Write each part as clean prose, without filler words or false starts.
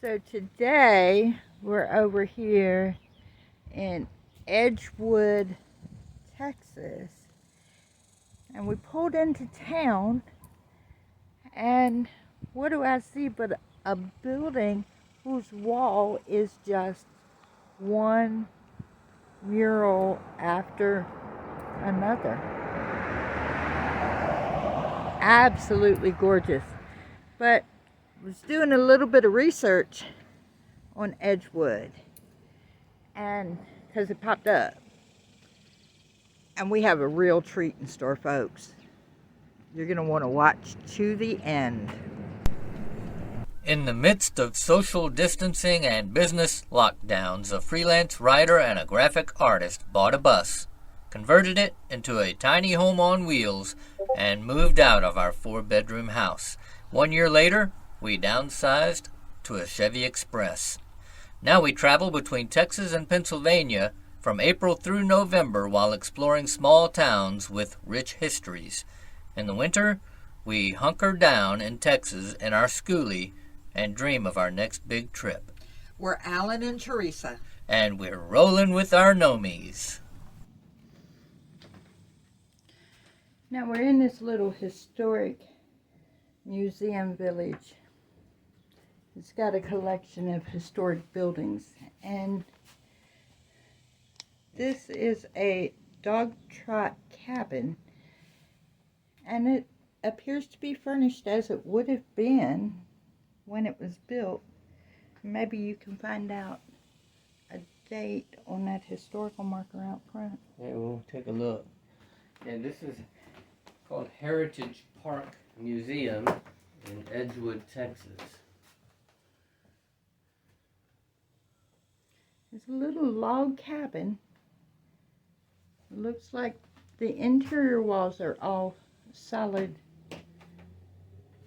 So today we're over here in Edgewood, Texas, and we pulled into town, and what do I see but a building whose wall is just one mural after another. Absolutely gorgeous. But I was doing a little bit of research on Edgewood, and because it popped up, and we have a real treat in store, folks. You're going to want to watch to the end. In the midst of social distancing and business lockdowns, a freelance writer and a graphic artist bought a bus, converted it into a tiny home on wheels, and moved out of our 4-bedroom house. 1 year later, we downsized to a Chevy Express. Now we travel between Texas and Pennsylvania from April through November while exploring small towns with rich histories. In the winter, we hunker down in Texas in our schoolie and dream of our next big trip. We're Alan and Teresa. And we're rolling with our gnomies. Now we're in this little historic museum village. It's got a collection of historic buildings, and this is a dog trot cabin, and it appears to be furnished as it would have been when it was built. Maybe you can find out a date on that historical marker out front. Yeah, we'll take a look. And this is called Heritage Park Museum in Edgewood, Texas. It's a little log cabin. It looks like the interior walls are all solid.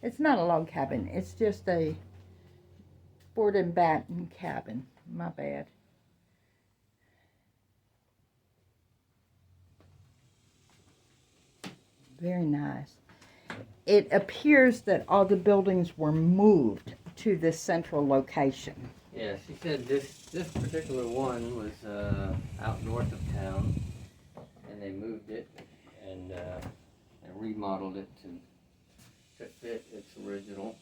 It's not a log cabin. It's just a board and batten cabin. My bad. Very nice. It appears that all the buildings were moved to this central location. Yeah, she said this particular one was out north of town, and they moved it and remodeled it to fit its original.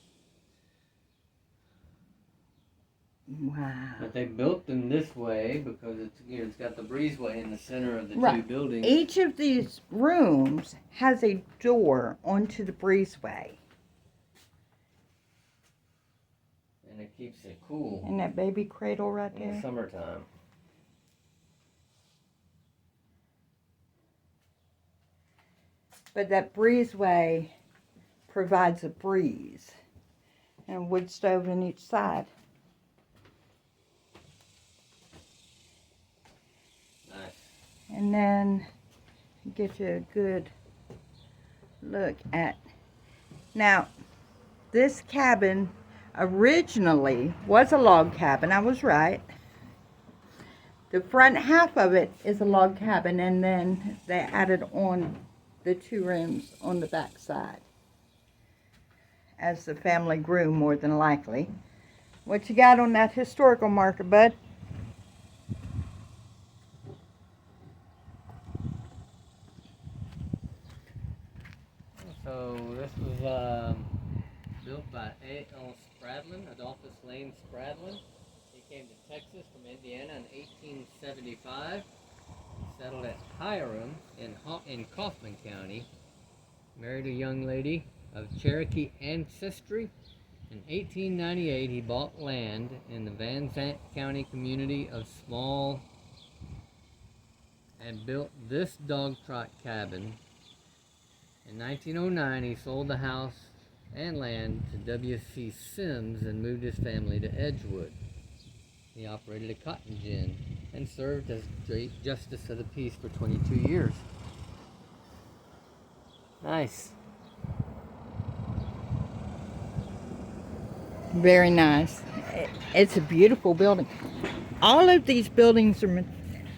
Wow. But they built them this way because it's got the breezeway in the center of the Right. two buildings. Each of these rooms has a door onto the breezeway. And it keeps it cool And that baby cradle right in the there. summertime. But that breezeway provides a breeze. And a wood stove on each side. Nice. And then get you a good look at. Now, this cabin originally was a log cabin. I was right. The front half of it is a log cabin, and then they added on the 2 rooms on the back side as the family grew, more than likely. What you got on that historical marker, bud? So this was built by A.L. Spradlin, Adolphus Lane Spradlin. He came to Texas from Indiana in 1875. He settled at Hiram in Kaufman County. Married a young lady of Cherokee ancestry. In 1898, he bought land in the Zandt County community of Small and built this dog trot cabin. In 1909, he sold the house and land to W.C. Sims and moved his family to Edgewood. He operated a cotton gin and served as Justice of the Peace for 22 years. Nice. Very nice. It's a beautiful building. All of these buildings are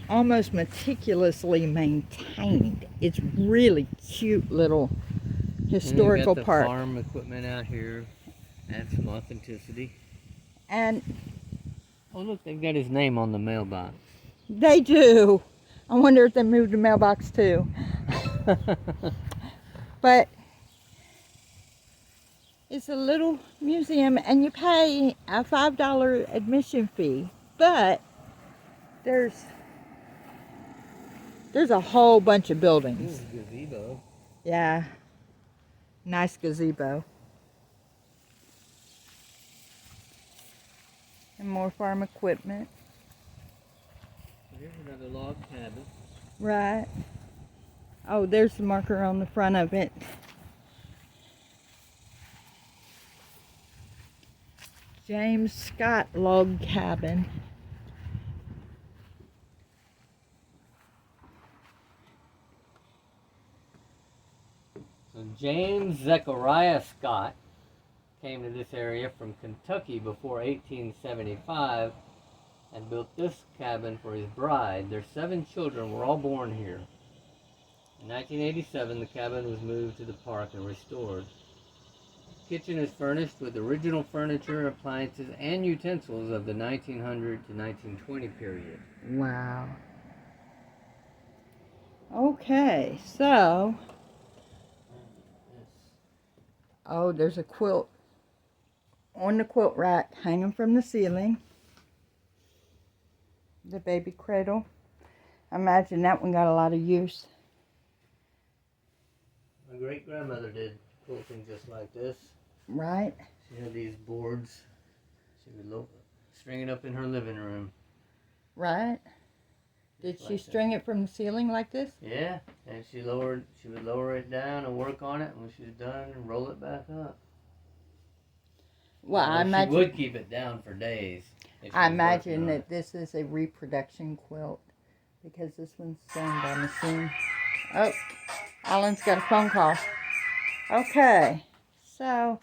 almost meticulously maintained. It's really cute little historical got the park. Farm equipment out here, add some authenticity. And Oh, look, they've got his name on the mailbox. they do. I wonder if they moved the mailbox too. But it's a little museum, and you pay a $5 admission fee. But there's a whole bunch of buildings. Ooh, gazebo. Yeah, nice gazebo. And more farm equipment. Here's another log cabin. Right. Oh, there's the marker on the front of it. James Scott Log Cabin. So James Zechariah Scott came to this area from Kentucky before 1875 and built this cabin for his bride. Their 7 children were all born here. In 1987, the cabin was moved to the park and restored. The kitchen is furnished with original furniture, appliances, and utensils of the 1900 to 1920 period. Wow. Okay, so, oh, there's a quilt on the quilt rack hanging from the ceiling. The Baby Cradle. I imagine that one got a lot of use. My great-grandmother did quilting just like this. Right? She had these boards. She would string it up in her living room. Right? Did she string it from the ceiling like this? Yeah, and she would lower it down and work on it, and when she was done, roll it back up. Well, I imagine she would keep it down for days. I imagine that this is a reproduction quilt because this one's done by machine. Oh, Alan's got a phone call. Okay, so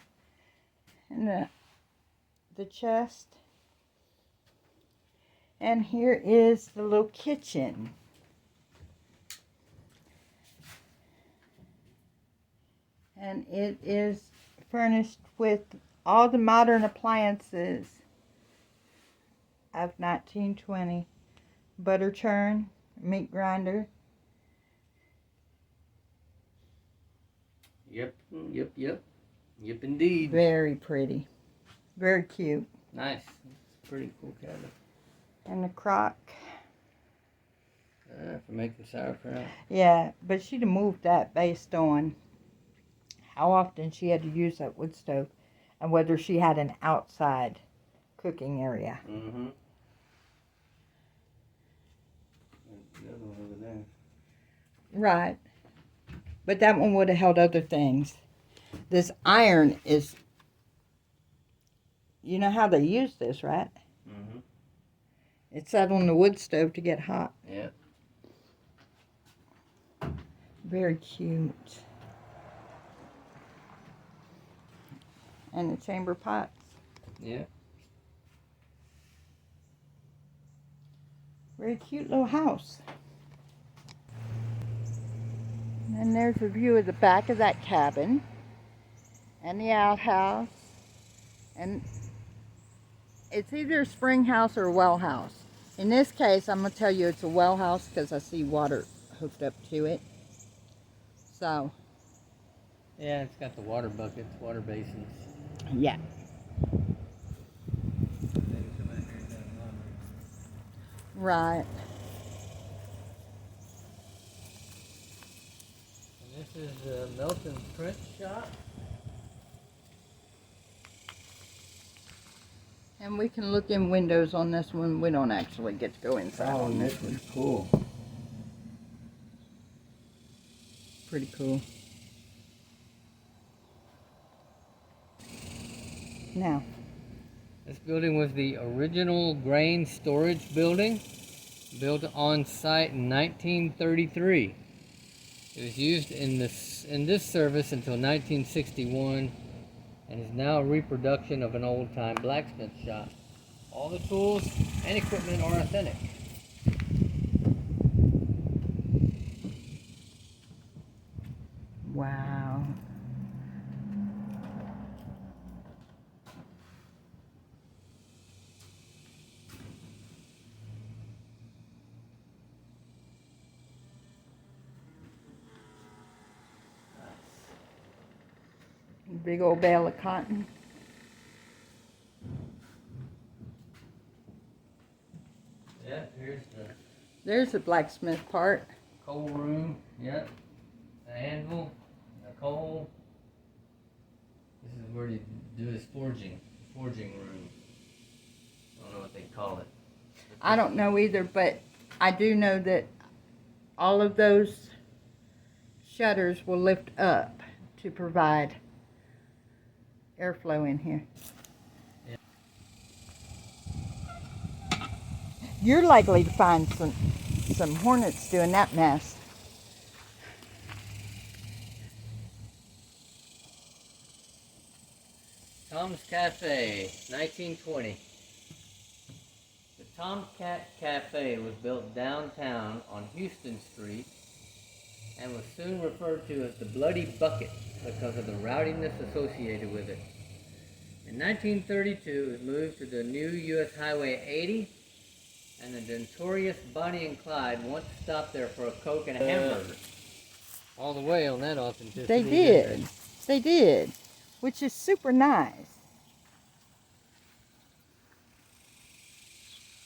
and the chest, and here is the little kitchen. And it is furnished with all the modern appliances of 1920. Butter churn, meat grinder. Yep, indeed. Very pretty. Very cute. Nice. It's a pretty cool cabin. And the crock. For making sauerkraut. Yeah, but she'd have moved that based on how often she had to use that wood stove and whether she had an outside cooking area. Mm-hmm. The other one over there. Right. But that one would have held other things. This iron is, you know how they use this, right? Mm-hmm. It's set on the wood stove to get hot. Yeah. Very cute. And the chamber pots. Yeah. Very cute little house. And there's a view of the back of that cabin. And the outhouse. And it's either a spring house or a well house. In this case, I'm going to tell you it's a well house because I see water hooked up to it. So. Yeah, it's got the water buckets, water basins. Yeah. Right. And this is Melton's print shop. And we can look in windows on this one. We don't actually get to go inside. Oh, and this one's cool. Pretty cool. Now, This building was the original grain storage building, built on site in 1933. It was used in this service until 1961 and is now a reproduction of an old-time blacksmith shop. All the tools and equipment are authentic. wow. big old bale of cotton. Yeah, here's the There's the blacksmith part. coal room. Yep. The anvil, the coal. This is where he do his forging room. I don't know what they call it. I don't know either, but I do know that all of those shutters will lift up to provide airflow in here. Yeah. You're likely to find some hornets doing that mess. Tom's Cafe, 1920. The Tomcat Cafe was built downtown on Houston Street and was soon referred to as the Bloody Bucket because of the rowdiness associated with it. In 1932, it was moved to the new U.S. Highway 80, and the notorious Bonnie and Clyde once stopped there for a Coke and a hamburger. All the way on that authenticity. They did. They did, which is super nice.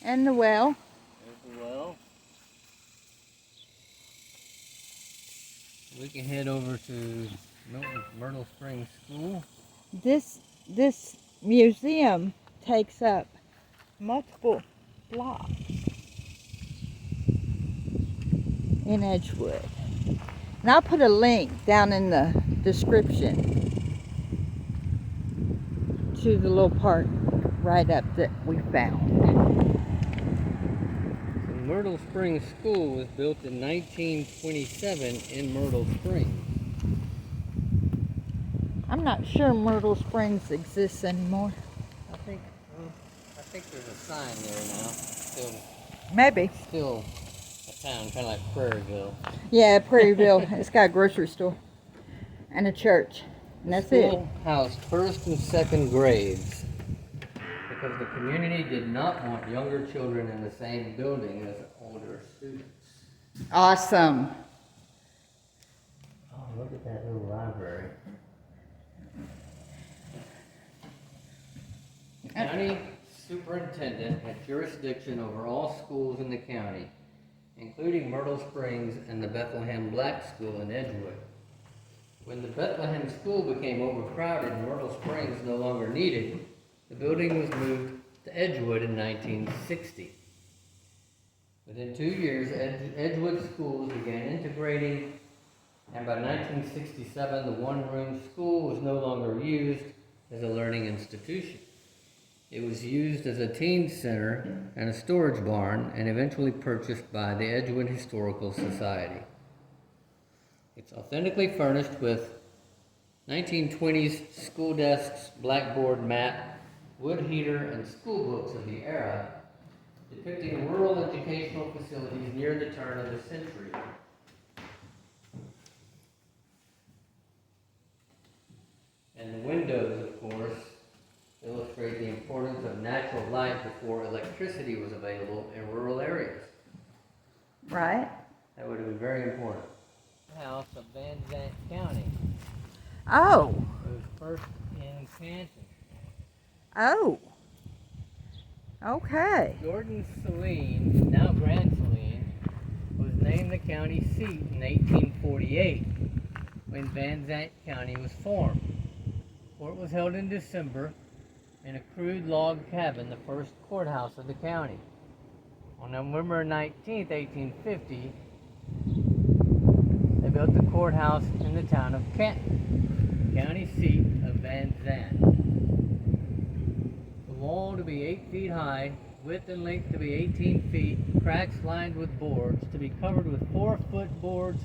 And the well. There's the well. We can head over to Myrtle Springs School. This museum takes up multiple blocks in Edgewood. And I'll put a link down in the description to the little part right up that we found. The Myrtle Springs School was built in 1927 in Myrtle Springs. I'm not sure Myrtle Springs exists anymore. I think there's a sign there now. Maybe. Still a town, kind of like Prairieville. Yeah, Prairieville. It's got a grocery store and a church. And that's it. School housed first and second grades because the community did not want younger children in the same building as older students. Awesome. Oh, look at that little library. The county superintendent had jurisdiction over all schools in the county, including Myrtle Springs and the Bethlehem Black School in Edgewood. When the Bethlehem School became overcrowded and Myrtle Springs no longer needed, the building was moved to Edgewood in 1960. Within 2 years, Edgewood schools began integrating, and by 1967, the one-room school was no longer used as a learning institution. It was used as a teen center and a storage barn, and eventually purchased by the Edgewood Historical Society. It's authentically furnished with 1920s school desks, blackboard mat, wood heater, and school books of the era, depicting rural educational facilities near the turn of the century. And the windows, of course, illustrate the importance of natural light before electricity was available in rural areas. Right? That would have been very important. House of Zandt County. Oh. It was first in Canton. Oh. Okay. Jordan Saline, now Grand Saline, was named the county seat in 1848 when Van Zandt County was formed. Court was held in December in a crude log cabin, the first courthouse of the county. On November 19, 1850, they built the courthouse in the town of Canton, county seat of Van Zandt. The wall to be 8 feet high, width and length to be 18 feet, cracks lined with boards, to be covered with 4-foot boards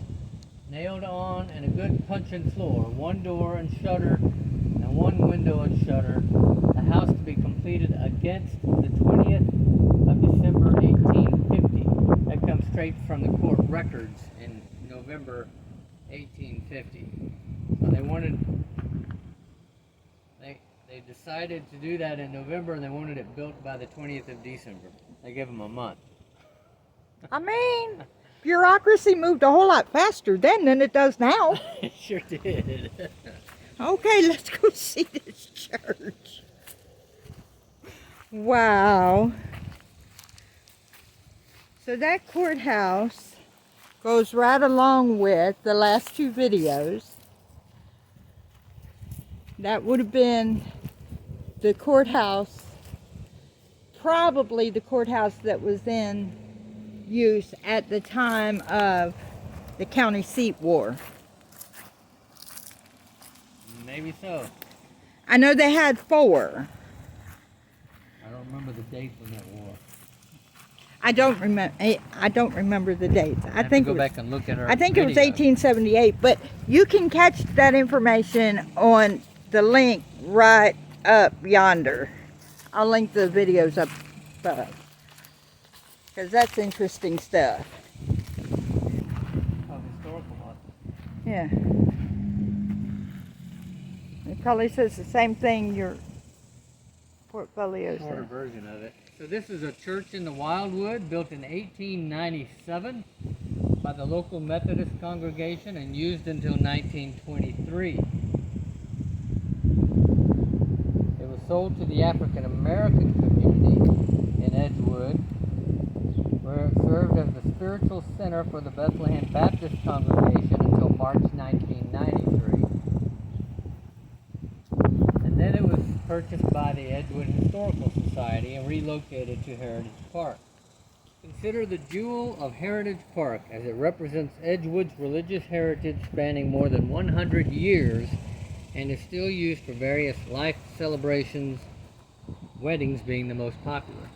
nailed on, and a good puncheon floor, 1 door and shutter, and 1 window and shutter. The house to be completed against the 20th of December 1850. That comes straight from the court records in November 1850. So they decided to do that in November, and they wanted it built by the 20th of December. They gave them a month. I mean, bureaucracy moved a whole lot faster then than it does now. It sure did. Okay, let's go see this church. Wow. So that courthouse goes right along with the last two videos. That would have been the courthouse, probably the courthouse that was in use at the time of the county seat war. Maybe so. I know they had 4. I don't remember the dates on that war. I don't remember the dates. I think go back and look at our I think it was video. 1878, but you can catch that information on the link right up yonder. I'll link the videos up above, because that's interesting stuff. Oh, historical one. Yeah. It probably says the same thing your portfolio Shorter says. version of it. So this is a church in the Wildwood, built in 1897 by the local Methodist congregation and used until 1923. It was sold to the African American community in Edgewood, where it served as the spiritual center for the Bethlehem Baptist congregation until March 1993. And then it was purchased by the Edgewood Historical Society and relocated to Heritage Park. Consider the jewel of Heritage Park, as it represents Edgewood's religious heritage spanning more than 100 years and is still used for various life celebrations, weddings being the most popular.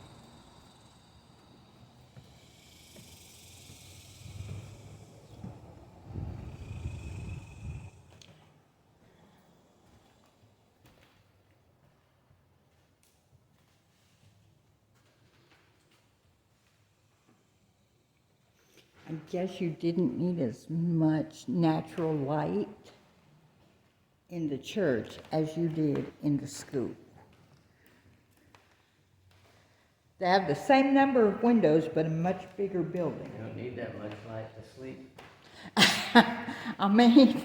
I guess you didn't need as much natural light in the church as you did in the school. They have the same number of windows, but a much bigger building. You don't need that much light to sleep. I mean,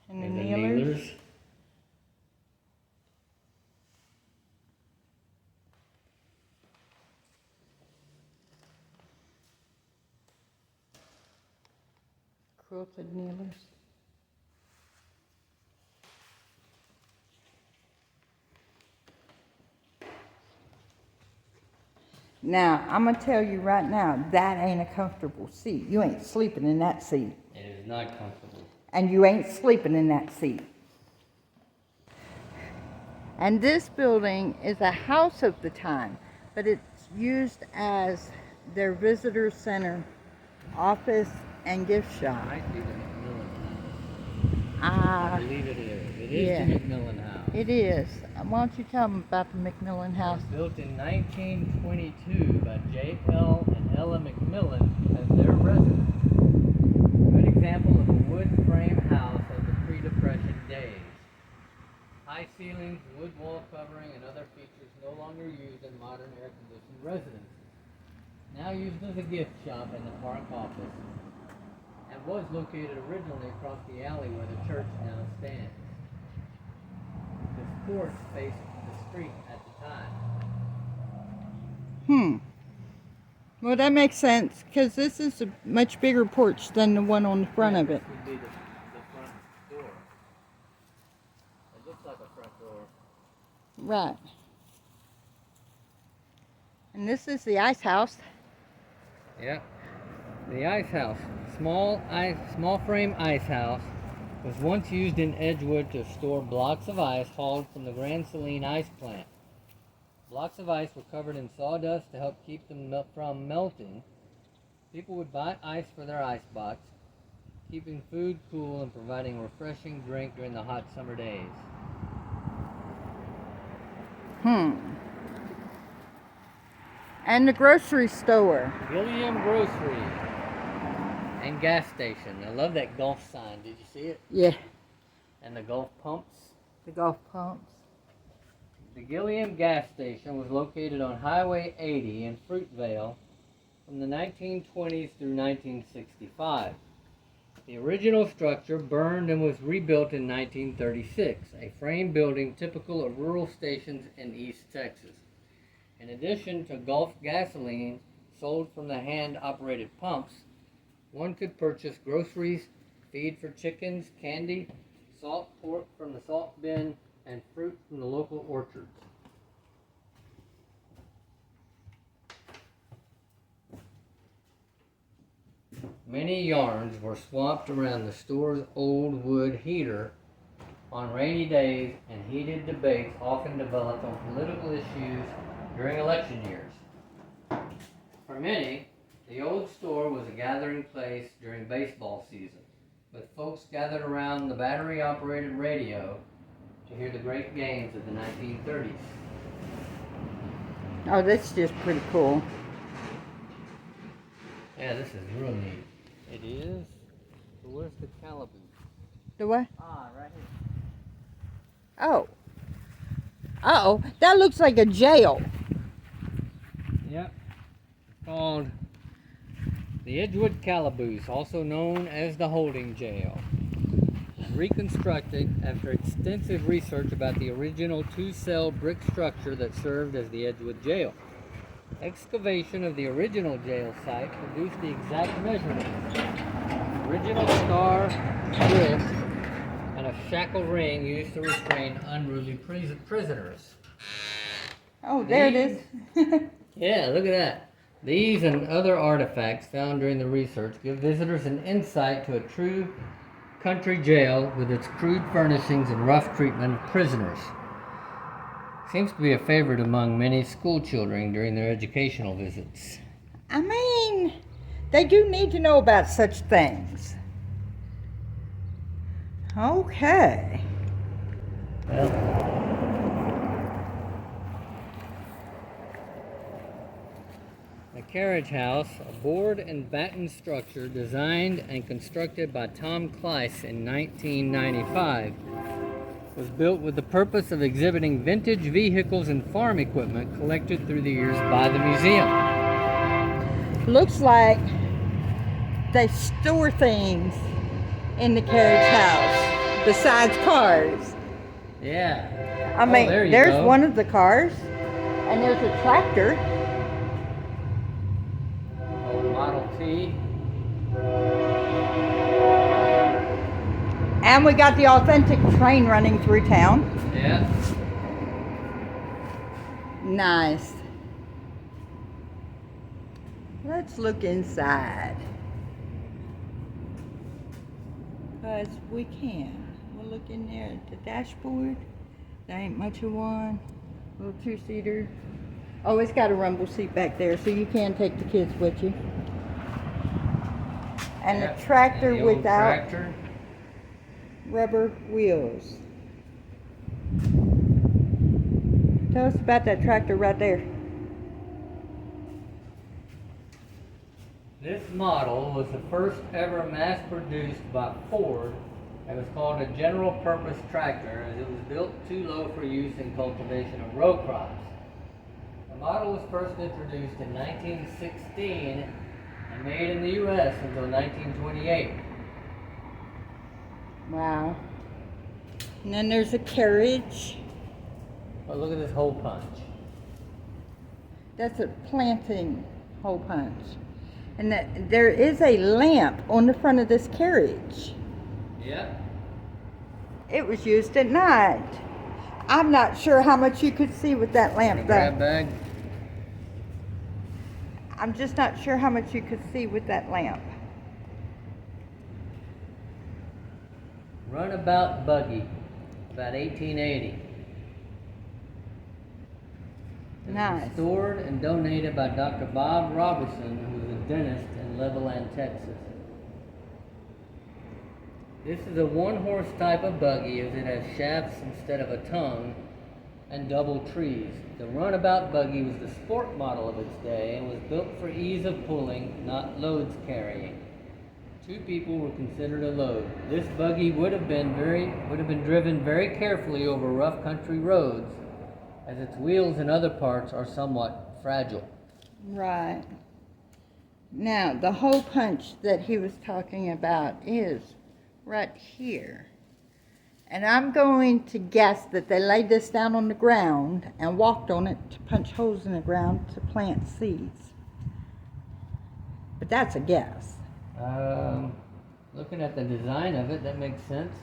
and the And the kneelers. kneelers. Quilted kneelers. Now, I'm going to tell you right now, that ain't a comfortable seat. You ain't sleeping in that seat. It is not comfortable. And you ain't sleeping in that seat. And this building is a house of the time, but it's used as their visitor center, office, and gift shop. Might be the McMillan House. I believe it is. It is yeah. the McMillan House. It is. Why don't you tell them about the McMillan House? It was built in 1922 by J.L. and Ella McMillan as their residence. A good example of a wood frame house of the pre-Depression days. High ceilings, wood wall covering, and other features no longer used in modern air-conditioned residences. Now used as a gift shop and the park office, and was located originally across the alley where the church now stands. This porch faced the street at the time. Well, that makes sense, because this is a much bigger porch than the one on the front of it. This would be the front door. It looks like a front door. Right. And this is the ice house. Yep. The ice house, small frame ice house, was once used in Edgewood to store blocks of ice hauled from the Grand Saline ice plant. Blocks of ice were covered in sawdust to help keep them from melting. People would buy ice for their ice box, keeping food cool and providing a refreshing drink during the hot summer days. And the grocery store. Gilliam Grocery and gas station. I love that golf sign. Did you see it? Yeah. And the golf pumps. The golf pumps. The Gilliam gas station was located on Highway 80 in Fruitvale from the 1920s through 1965. The original structure burned and was rebuilt in 1936, a frame building typical of rural stations in East Texas. In addition to Gulf gasoline sold from the hand-operated pumps, one could purchase groceries, feed for chickens, candy, salt pork from the salt bin, and fruit from the local orchards. Many yarns were swamped around the store's old wood heater on rainy days, and heated debates often developed on political issues during election years. For many, the old store was a gathering place during baseball season, with folks gathered around the battery-operated radio to hear the great games of the 1930s. Oh, that's just pretty cool. Yeah, this is real neat. It is. So where's the calaboose? The what? Ah, right here. Oh. Uh-oh. That looks like a jail. Yep. It's called the Edgewood Calaboose, also known as the Holding Jail. It was reconstructed after extensive research about the original two-cell brick structure that served as the Edgewood Jail. Excavation of the original jail site produced the exact measurements. Original star, grip, and a shackle ring used to restrain unruly prisoners. Oh, there it is. Yeah, look at that. These and other artifacts found during the research give visitors an insight to a true country jail with its crude furnishings and rough treatment of prisoners. Seems to be a favorite among many school children during their educational visits. I mean, they do need to know about such things. Okay. Well, the Carriage House, a board and batten structure designed and constructed by Tom Kleiss in 1995, was built with the purpose of exhibiting vintage vehicles and farm equipment collected through the years by the museum. Looks like they store things in the carriage house besides cars. Yeah. I mean, there you there's go. one of the cars, and there's a tractor. Old Model T. And we got the authentic train running through town. Yeah. Nice. Let's look inside. Because we can. We'll look in there at the dashboard. There ain't much of one. Little two-seater. Oh, it's got a rumble seat back there, so you can take the kids with you. And Yep. the tractor And the old without tractor. rubber wheels. Tell us about that tractor right there. This model was the first ever mass-produced by Ford. It was called a general-purpose tractor, as it was built too low for use in cultivation of row crops. The model was first introduced in 1916 and made in the U.S. until 1928. Wow. And then there's a carriage. Oh, look at this hole punch. That's a planting hole punch. And that there is a lamp on the front of this carriage. Yep. It was used at night. I'm not sure how much you could see with that lamp Grab though. bag. I'm just not sure how much you could see with that lamp. Runabout Buggy, about 1880. It was Nice. restored and donated by Dr. Bob Robertson, who was a dentist in Levelland, Texas. This is a one-horse type of buggy, as it has shafts instead of a tongue and double trees. The Runabout Buggy was the sport model of its day and was built for ease of pulling, not loads carrying. 2 people were considered a load. This buggy would have been driven very carefully over rough country roads, as its wheels and other parts are somewhat fragile. Right. Now, the hole punch that he was talking about is right here. And I'm going to guess that they laid this down on the ground and walked on it to punch holes in the ground to plant seeds. But that's a guess. Looking at the design of it, that makes sense.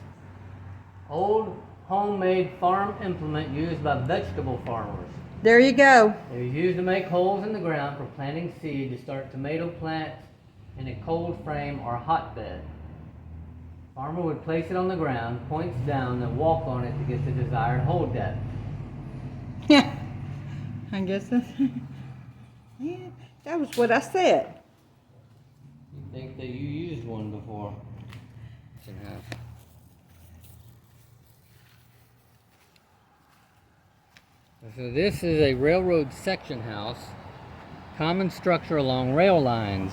Old homemade farm implement used by vegetable farmers. There you go. It was used to make holes in the ground for planting seed to start tomato plants in a cold frame or hotbed. Farmer would place it on the ground, points down, then walk on it to get the desired hole depth. Yeah, I guess that's, yeah, that was what I said. You think that you used one before? So this is a railroad section house, common structure along rail lines.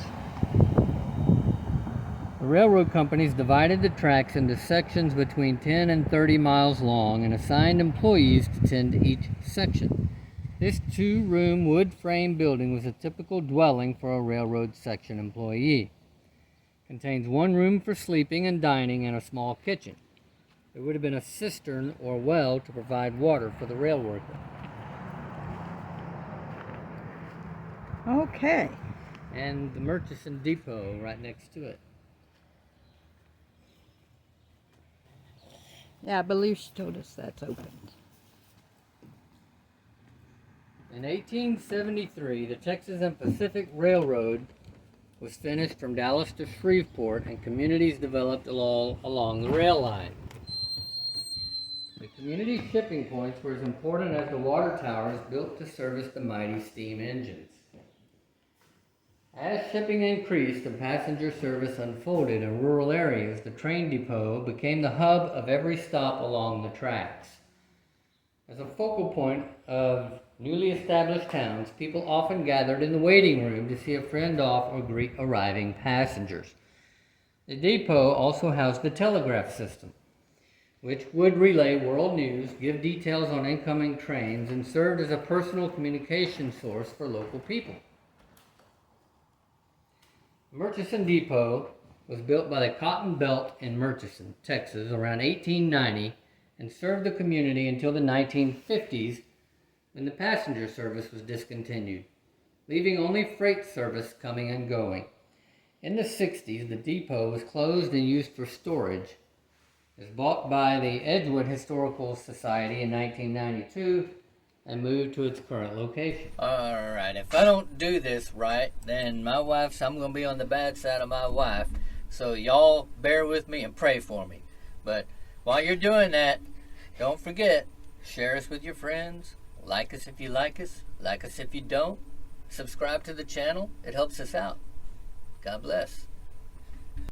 The railroad companies divided the tracks into sections between 10 and 30 miles long and assigned employees to tend to each section. This two-room wood frame building was a typical dwelling for a railroad section employee. Contains one room for sleeping and dining and a small kitchen. There would have been a cistern or well to provide water for the rail worker. Okay. And the Murchison Depot right next to it. Yeah, I believe she told us that's open. In 1873, the Texas and Pacific Railroad was finished from Dallas to Shreveport, and communities developed along the rail line. The community shipping points were as important as the water towers built to service the mighty steam engines. As shipping increased and passenger service unfolded in rural areas, the train depot became the hub of every stop along the tracks. As a focal point of newly established towns, people often gathered in the waiting room to see a friend off or greet arriving passengers. The depot also housed the telegraph system, which would relay world news, give details on incoming trains, and served as a personal communication source for local people. Murchison Depot was built by the Cotton Belt in Murchison, Texas, around 1890 and served the community until the 1950s, when the passenger service was discontinued, leaving only freight service coming and going. In the 60s, the depot was closed and used for storage. It was bought by the Edgewood Historical Society in 1992 and moved to its current location. Alright, if I don't do this right, then I'm going to be on the bad side of my wife. So y'all bear with me and pray for me. But while you're doing that, don't forget, share us with your friends, like us if you like us if you don't, subscribe to the channel, it helps us out. God bless.